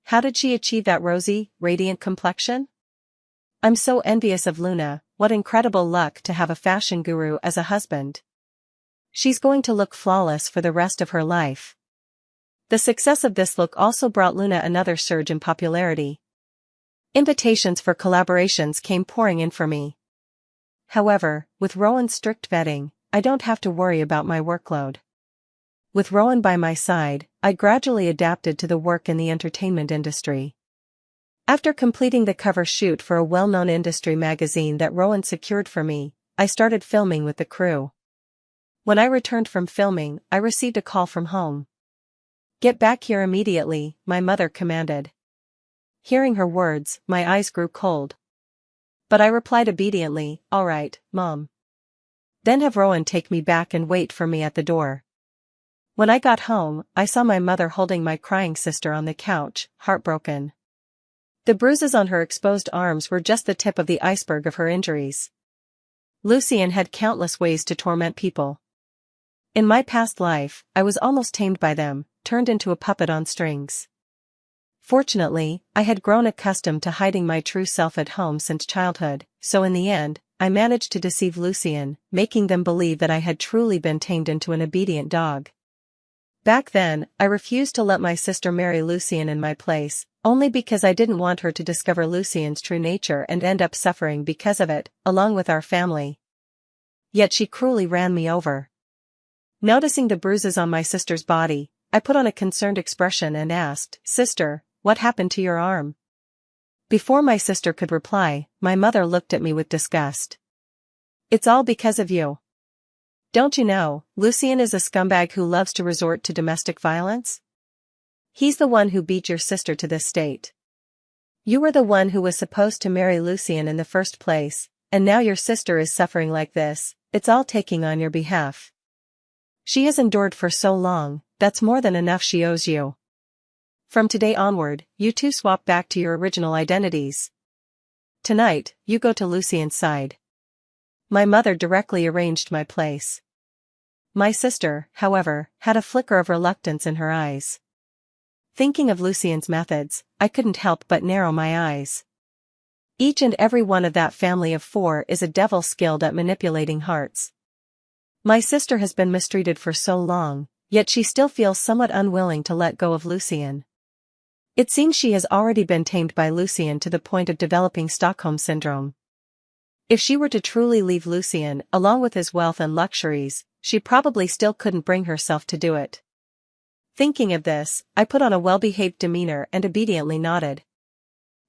How did she achieve that rosy, radiant complexion? I'm so envious of Luna. What incredible luck to have a fashion guru as a husband. She's going to look flawless for the rest of her life. The success of this look also brought Luna another surge in popularity. Invitations for collaborations came pouring in for me. However, with Rowan's strict vetting, I don't have to worry about my workload. With Rowan by my side, I gradually adapted to the work in the entertainment industry. After completing the cover shoot for a well-known industry magazine that Rowan secured for me, I started filming with the crew. When I returned from filming, I received a call from home. "Get back here immediately," my mother commanded. Hearing her words, my eyes grew cold. But I replied obediently, "All right, Mom." Then have Rowan take me back and wait for me at the door. When I got home, I saw my mother holding my crying sister on the couch, heartbroken. The bruises on her exposed arms were just the tip of the iceberg of her injuries. Lucien had countless ways to torment people. In my past life, I was almost tamed by them, turned into a puppet on strings. Fortunately, I had grown accustomed to hiding my true self at home since childhood, so in the end, I managed to deceive Lucien, making them believe that I had truly been tamed into an obedient dog. Back then, I refused to let my sister marry Lucien in my place, only because I didn't want her to discover Lucien's true nature and end up suffering because of it, along with our family. Yet she cruelly ran me over. Noticing the bruises on my sister's body, I put on a concerned expression and asked, "Sister, what happened to your arm?" Before my sister could reply, my mother looked at me with disgust. "It's all because of you. Don't you know, Lucien is a scumbag who loves to resort to domestic violence? He's the one who beat your sister to this state. You were the one who was supposed to marry Lucien in the first place, and now your sister is suffering like this. It's all taking on your behalf. She has endured for so long, that's more than enough she owes you. From today onward, you two swap back to your original identities. Tonight, you go to Lucien's side." My mother directly arranged my place. My sister, however, had a flicker of reluctance in her eyes. Thinking of Lucien's methods, I couldn't help but narrow my eyes. Each and every one of that family of 4 is a devil skilled at manipulating hearts. My sister has been mistreated for so long, yet she still feels somewhat unwilling to let go of Lucien. It seems she has already been tamed by Lucien to the point of developing Stockholm Syndrome. If she were to truly leave Lucien, along with his wealth and luxuries, she probably still couldn't bring herself to do it. Thinking of this, I put on a well-behaved demeanor and obediently nodded.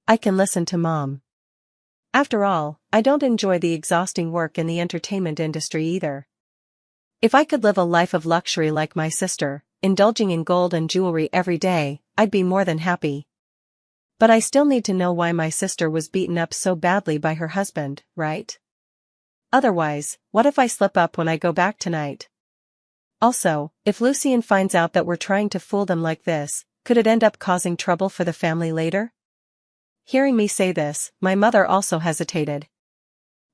I can listen to Mom. After all, I don't enjoy the exhausting work in the entertainment industry either. If I could live a life of luxury like my sister, indulging in gold and jewelry every day, I'd be more than happy. But I still need to know why my sister was beaten up so badly by her husband, right? Otherwise, what if I slip up when I go back tonight? Also, if Lucien finds out that we're trying to fool them like this, could it end up causing trouble for the family later? Hearing me say this, my mother also hesitated.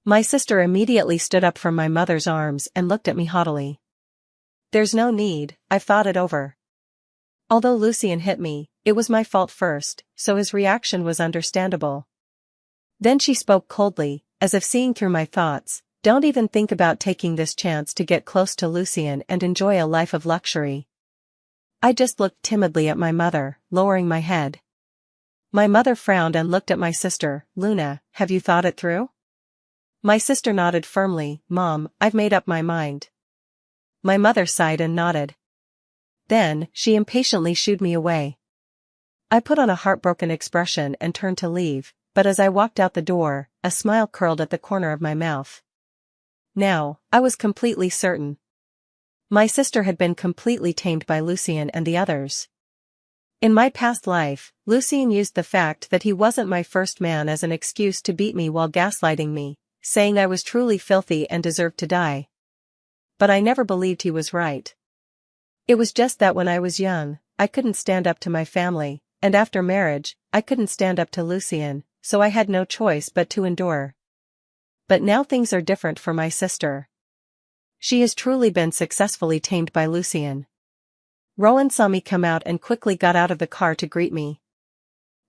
My sister immediately stood up from my mother's arms and looked at me haughtily. "There's no need, I've thought it over. Although Lucien hit me, it was my fault first, so his reaction was understandable." Then she spoke coldly, as if seeing through my thoughts, "Don't even think about taking this chance to get close to Lucien and enjoy a life of luxury." I just looked timidly at my mother, lowering my head. My mother frowned and looked at my sister. "Luna, have you thought it through?" My sister nodded firmly. "Mom, I've made up my mind." My mother sighed and nodded. Then, she impatiently shooed me away. I put on a heartbroken expression and turned to leave, but as I walked out the door, a smile curled at the corner of my mouth. Now, I was completely certain. My sister had been completely tamed by Lucien and the others. In my past life, Lucien used the fact that he wasn't my first man as an excuse to beat me while gaslighting me, saying I was truly filthy and deserved to die. But I never believed he was right. It was just that when I was young, I couldn't stand up to my family, and after marriage, I couldn't stand up to Lucien, so I had no choice but to endure. But now things are different for my sister. She has truly been successfully tamed by Lucien. Rowan saw me come out and quickly got out of the car to greet me.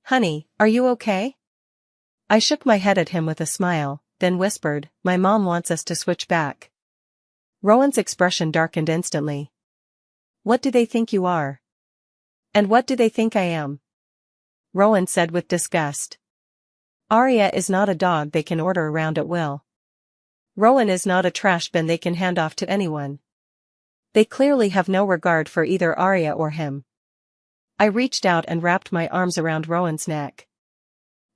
"Honey, are you okay?" I shook my head at him with a smile, then whispered, "My mom wants us to switch back." Rowan's expression darkened instantly. "What do they think you are? And what do they think I am?" Rowan said with disgust. "Arya is not a dog they can order around at will. Rowan is not a trash bin they can hand off to anyone. They clearly have no regard for either Arya or him." I reached out and wrapped my arms around Rowan's neck.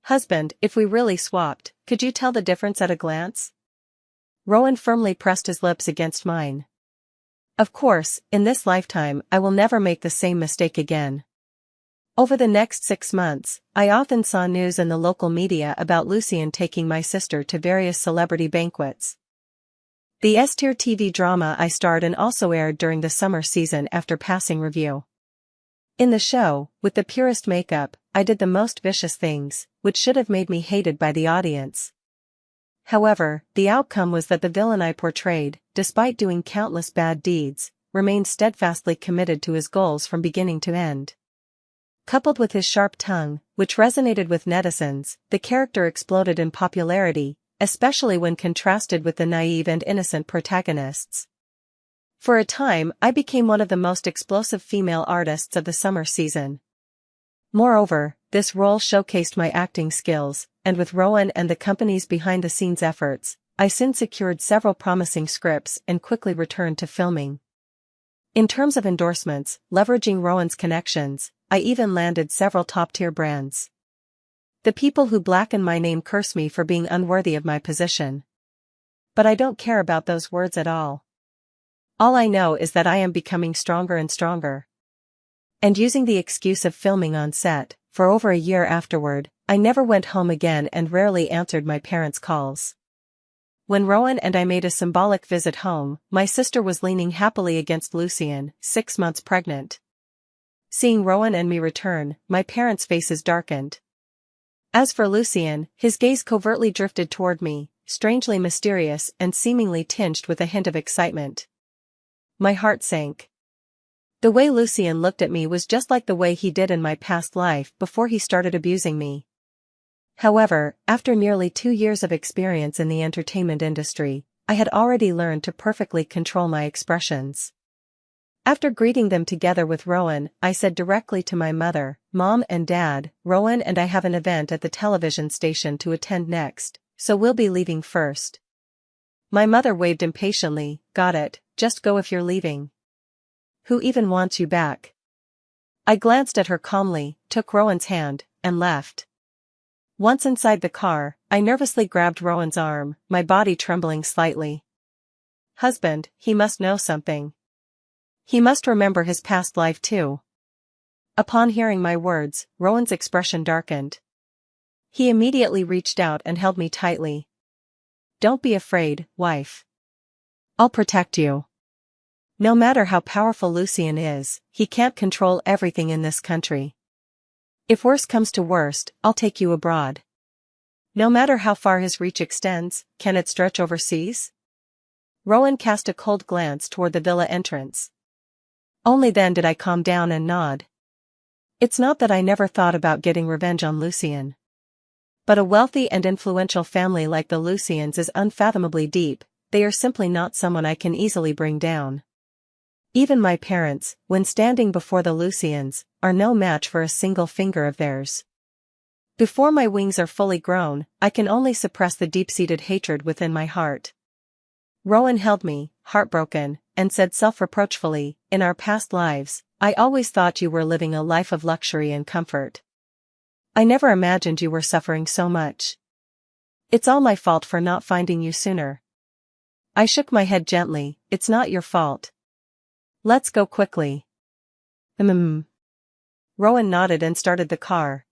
"Husband, if we really swapped, could you tell the difference at a glance?" Rowan firmly pressed his lips against mine. "Of course, in this lifetime I will never make the same mistake again." Over the next 6 months, I often saw news in the local media about Lucien taking my sister to various celebrity banquets. The S-tier TV drama I starred in also aired during the summer season after passing review. In the show, with the purest makeup, I did the most vicious things, which should have made me hated by the audience. However, the outcome was that the villain I portrayed, despite doing countless bad deeds, remained steadfastly committed to his goals from beginning to end. Coupled with his sharp tongue, which resonated with netizens, the character exploded in popularity, especially when contrasted with the naive and innocent protagonists. For a time, I became one of the most explosive female artists of the summer season. Moreover, this role showcased my acting skills, and with Rowan and the company's behind-the-scenes efforts, I soon secured several promising scripts and quickly returned to filming. In terms of endorsements, leveraging Rowan's connections, I even landed several top-tier brands. The people who blacken my name curse me for being unworthy of my position. But I don't care about those words at all. All I know is that I am becoming stronger and stronger. And using the excuse of filming on set, for over a year afterward, I never went home again and rarely answered my parents' calls. When Rowan and I made a symbolic visit home, my sister was leaning happily against Lucien, 6 months pregnant. Seeing Rowan and me return, my parents' faces darkened. As for Lucien, his gaze covertly drifted toward me, strangely mysterious and seemingly tinged with a hint of excitement. My heart sank. The way Lucien looked at me was just like the way he did in my past life before he started abusing me. However, after nearly 2 years of experience in the entertainment industry, I had already learned to perfectly control my expressions. After greeting them together with Rowan, I said directly to my mother, "Mom and Dad, Rowan and I have an event at the television station to attend next, so we'll be leaving first." My mother waved impatiently, "Got it, just go if you're leaving. Who even wants you back?" I glanced at her calmly, took Rowan's hand, and left. Once inside the car, I nervously grabbed Rowan's arm, my body trembling slightly. "Husband, he must know something. He must remember his past life too." Upon hearing my words, Rowan's expression darkened. He immediately reached out and held me tightly. "Don't be afraid, wife. I'll protect you. No matter how powerful Lucien is, he can't control everything in this country. If worse comes to worst, I'll take you abroad. No matter how far his reach extends, can it stretch overseas?" Rowan cast a cold glance toward the villa entrance. Only then did I calm down and nod. It's not that I never thought about getting revenge on Lucien. But a wealthy and influential family like the Luciens is unfathomably deep, they are simply not someone I can easily bring down. Even my parents, when standing before the Luciens, are no match for a single finger of theirs. Before my wings are fully grown, I can only suppress the deep-seated hatred within my heart. Rowan held me, heartbroken, and said self-reproachfully, "In our past lives, I always thought you were living a life of luxury and comfort. I never imagined you were suffering so much. It's all my fault for not finding you sooner." I shook my head gently, "It's not your fault. Let's go quickly." Rowan nodded and started the car.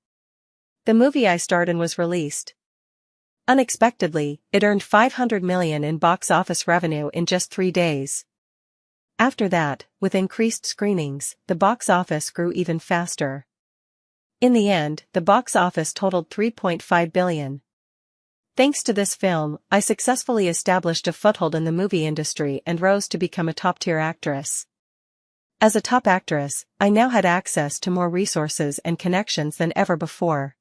The movie I starred in was released. Unexpectedly, it earned $500 million in box office revenue in just 3 days. After that, with increased screenings, the box office grew even faster. In the end, the box office totaled $3.5 billion. Thanks to this film, I successfully established a foothold in the movie industry and rose to become a top-tier actress. As a top actress, I now had access to more resources and connections than ever before.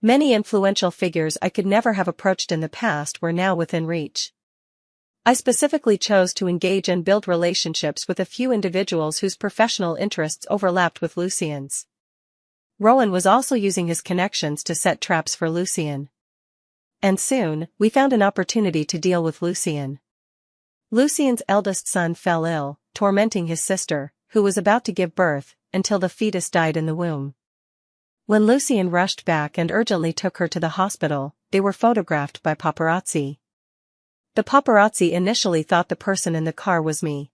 Many influential figures I could never have approached in the past were now within reach. I specifically chose to engage and build relationships with a few individuals whose professional interests overlapped with Lucien's. Rowan was also using his connections to set traps for Lucien. And soon, we found an opportunity to deal with Lucien. Lucien's eldest son fell ill, tormenting his sister, who was about to give birth, until the fetus died in the womb. When Lucien rushed back and urgently took her to the hospital, they were photographed by paparazzi. The paparazzi initially thought the person in the car was me.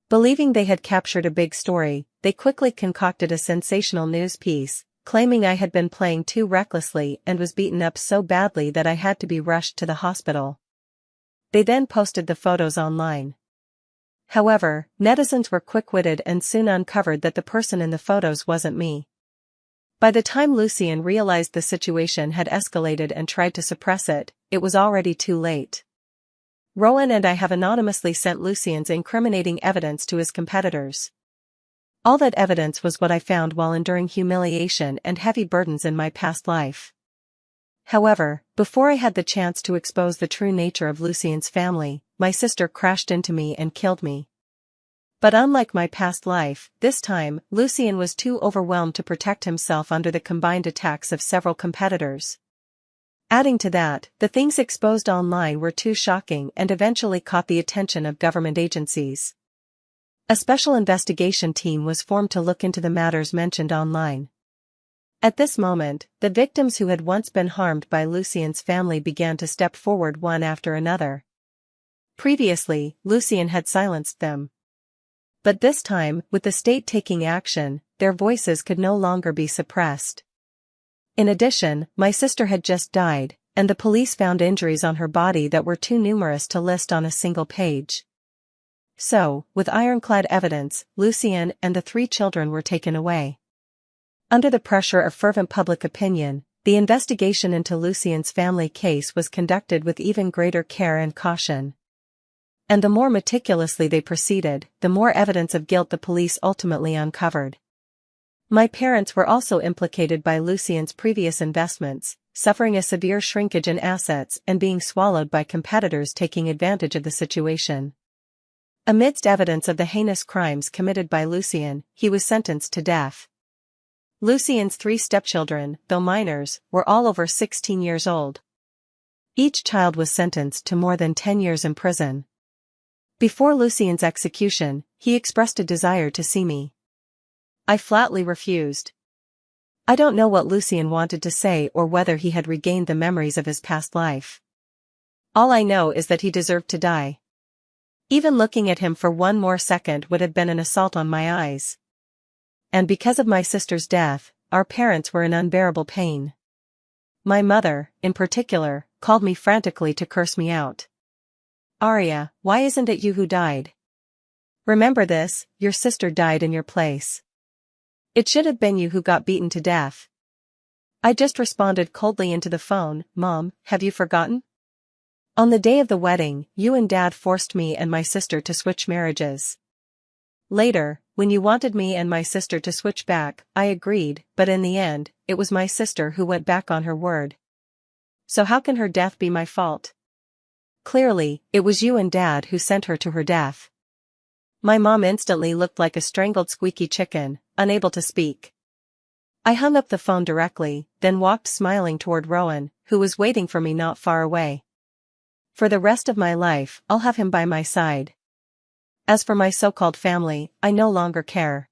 Believing they had captured a big story, they quickly concocted a sensational news piece, claiming I had been playing too recklessly and was beaten up so badly that I had to be rushed to the hospital. They then posted the photos online. However, netizens were quick-witted and soon uncovered that the person in the photos wasn't me. By the time Lucien realized the situation had escalated and tried to suppress it, it was already too late. Rowan and I have anonymously sent Lucien's incriminating evidence to his competitors. All that evidence was what I found while enduring humiliation and heavy burdens in my past life. However, before I had the chance to expose the true nature of Lucien's family, my sister crashed into me and killed me. But unlike my past life, this time, Lucien was too overwhelmed to protect himself under the combined attacks of several competitors. Adding to that, the things exposed online were too shocking and eventually caught the attention of government agencies. A special investigation team was formed to look into the matters mentioned online. At this moment, the victims who had once been harmed by Lucien's family began to step forward one after another. Previously, Lucien had silenced them. But this time, with the state taking action, their voices could no longer be suppressed. In addition, my sister had just died, and the police found injuries on her body that were too numerous to list on a single page. So, with ironclad evidence, Lucien and the 3 children were taken away. Under the pressure of fervent public opinion, the investigation into Lucien's family case was conducted with even greater care and caution. And the more meticulously they proceeded, the more evidence of guilt the police ultimately uncovered. My parents were also implicated by Lucien's previous investments, suffering a severe shrinkage in assets and being swallowed by competitors taking advantage of the situation. Amidst evidence of the heinous crimes committed by Lucien, he was sentenced to death. Lucien's 3 stepchildren, though minors, were all over 16 years old. Each child was sentenced to more than 10 years in prison. Before Lucien's execution, he expressed a desire to see me. I flatly refused. I don't know what Lucien wanted to say or whether he had regained the memories of his past life. All I know is that he deserved to die. Even looking at him for one more second would have been an assault on my eyes. And because of my sister's death, our parents were in unbearable pain. My mother, in particular, called me frantically to curse me out. "Arya, why isn't it you who died? Remember this, your sister died in your place. It should have been you who got beaten to death." I just responded coldly into the phone, "Mom, have you forgotten? On the day of the wedding, you and Dad forced me and my sister to switch marriages. Later, when you wanted me and my sister to switch back, I agreed, but in the end, it was my sister who went back on her word. So how can her death be my fault? Clearly, it was you and Dad who sent her to her death." My mom instantly looked like a strangled squeaky chicken, unable to speak. I hung up the phone directly, then walked smiling toward Rowan, who was waiting for me not far away. For the rest of my life, I'll have him by my side. As for my so-called family, I no longer care.